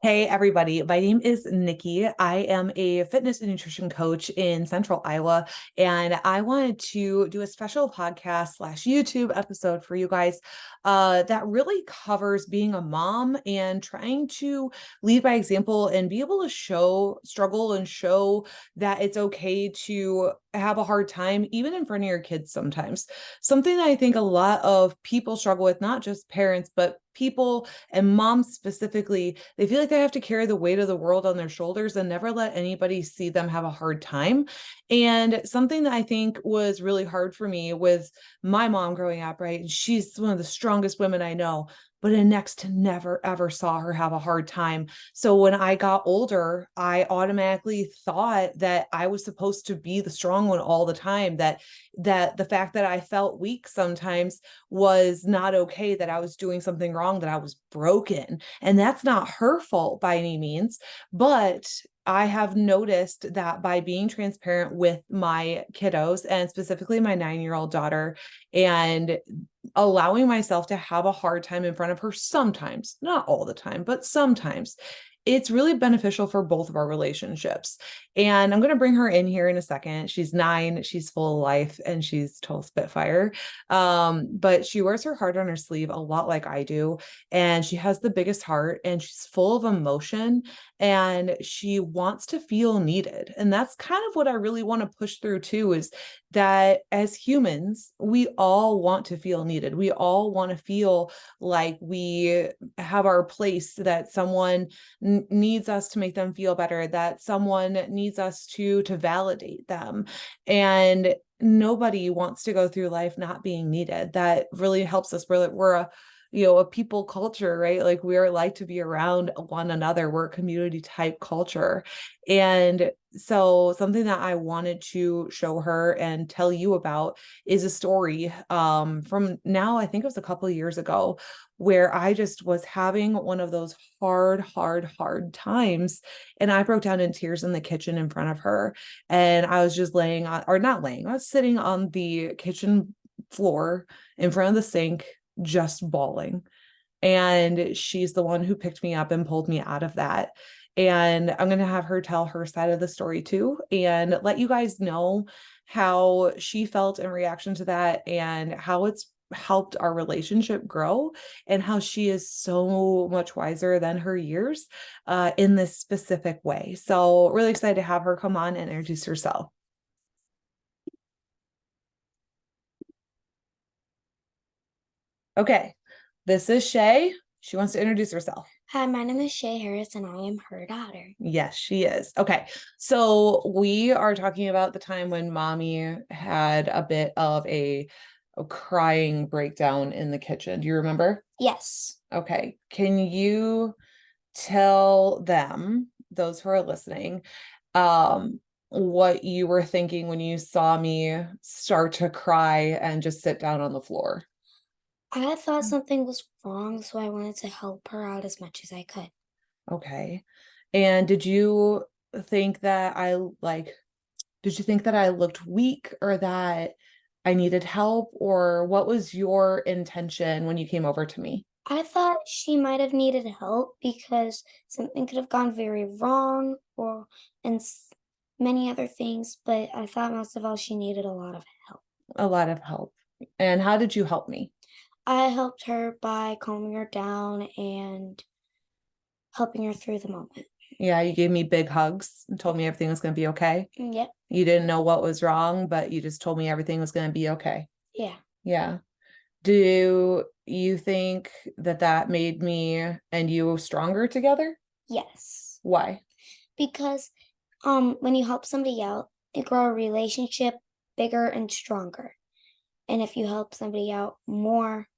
Hey, everybody. My name is Nikki. I am a fitness and nutrition coach in Central Iowa, and I wanted to do a special podcast slash YouTube episode for you guys that really covers being a mom and trying to lead by example and be able to struggle and show that it's okay to have a hard time, even in front of your kids sometimes. Something that I think a lot of people struggle with, not just parents, but people and moms specifically, they feel like they have to carry the weight of the world on their shoulders and never let anybody see them have a hard time. And something that I think was really hard for me with my mom growing up, right? And she's one of the strongest women I know, but I next to never ever saw her have a hard time. So when I got older, I automatically thought that I was supposed to be the strong one all the time, that the fact that I felt weak sometimes was not okay, that I was doing something wrong, that I was broken. And that's not her fault by any means. But I have noticed that by being transparent with my kiddos and specifically my 9-year-old daughter and allowing myself to have a hard time in front of her sometimes, not all the time, but sometimes, it's really beneficial for both of our relationships. And I'm going to bring her in here in a second. She's 9, she's full of life, and she's total spitfire. But she wears her heart on her sleeve a lot like I do. And she has the biggest heart and she's full of emotion and she wants to feel needed. And that's kind of what I really want to push through too, is that as humans, we all want to feel needed. We all want to feel like we have our place, that someone needs us to make them feel better, that someone needs us to validate them. And nobody wants to go through life not being needed. That really helps us. We're a people culture, right? Like we're like to be around one another. We're a community type culture. And so something that I wanted to show her and tell you about is a story from now, I think it was a couple of years ago, where I just was having one of those hard times. And I broke down in tears in the kitchen in front of her. And I was just laying on, or not laying, I was sitting on the kitchen floor in front of the sink, just bawling. And she's the one who picked me up and pulled me out of that. And I'm going to have her tell her side of the story too, and let you guys know how she felt in reaction to that and how it's helped our relationship grow and how she is so much wiser than her years in this specific way. So really excited to have her come on and introduce herself. Okay, this is Shay. She wants to introduce herself. Hi, my name is Shay Harris and I am her daughter. Yes, she is. Okay. So we are talking about the time when mommy had a bit of a crying breakdown in the kitchen. Do you remember? Yes. Okay. Can you tell them, those who are listening, what you were thinking when you saw me start to cry and just sit down on the floor? I thought something was wrong, so I wanted to help her out as much as I could. Okay. And think that I did you think that I looked weak or that I needed help, or what was your intention when you came over to me? I thought she might have needed help because something could have gone very wrong or and many other things, but I thought most of all she needed a lot of help. A lot of help. And how did you help me? I helped her by calming her down and helping her through the moment. Yeah, you gave me big hugs and told me everything was going to be okay. Yep. You didn't know what was wrong, but you just told me everything was going to be okay. Yeah. Yeah. Do you think that that made me and you stronger together? Yes. Why? Because when you help somebody out, it grow a relationship bigger and stronger. And if you help somebody out more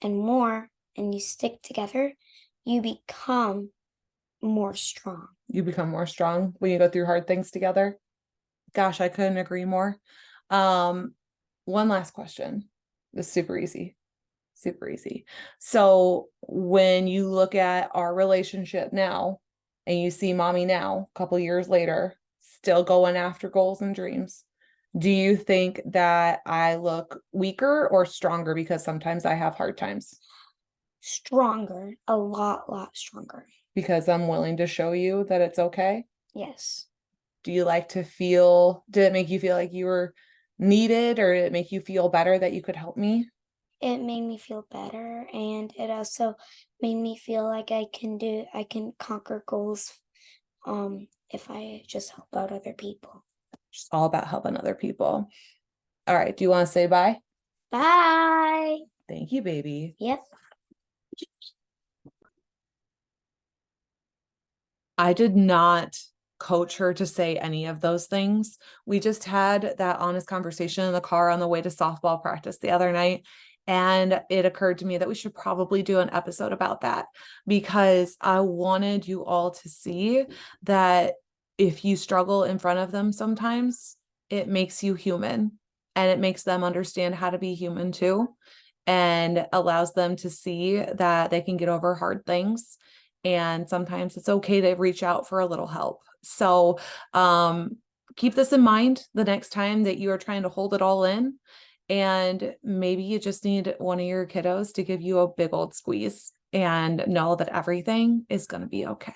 and more and you stick together, you become more strong. You become more strong when you go through hard things together? Gosh, I couldn't agree more. Um, One last question. It's super easy. Super easy. So when you look at our relationship now and you see mommy now, a couple years later, still going after goals and dreams, do you think that I look weaker or stronger because sometimes I have hard times? Stronger, a lot stronger. because I'm willing to show you that it's okay? Yes. Do you like to did it make you feel like you were needed, or did it make you feel better that you could help me? It made me feel better, and it also made me feel like I can conquer goals if I just help out other people. It's all about helping other people. All right. Do you want to say bye? Bye. Thank you, baby. Yep. I did not coach her to say any of those things. We just had that honest conversation in the car on the way to softball practice the other night. And it occurred to me that we should probably do an episode about that, because I wanted you all to see that if you struggle in front of them sometimes, it makes you human, and it makes them understand how to be human too, and allows them to see that they can get over hard things. And sometimes it's okay to reach out for a little help. So keep this in mind the next time that you are trying to hold it all in. And maybe you just need one of your kiddos to give you a big old squeeze, and know that everything is going to be okay.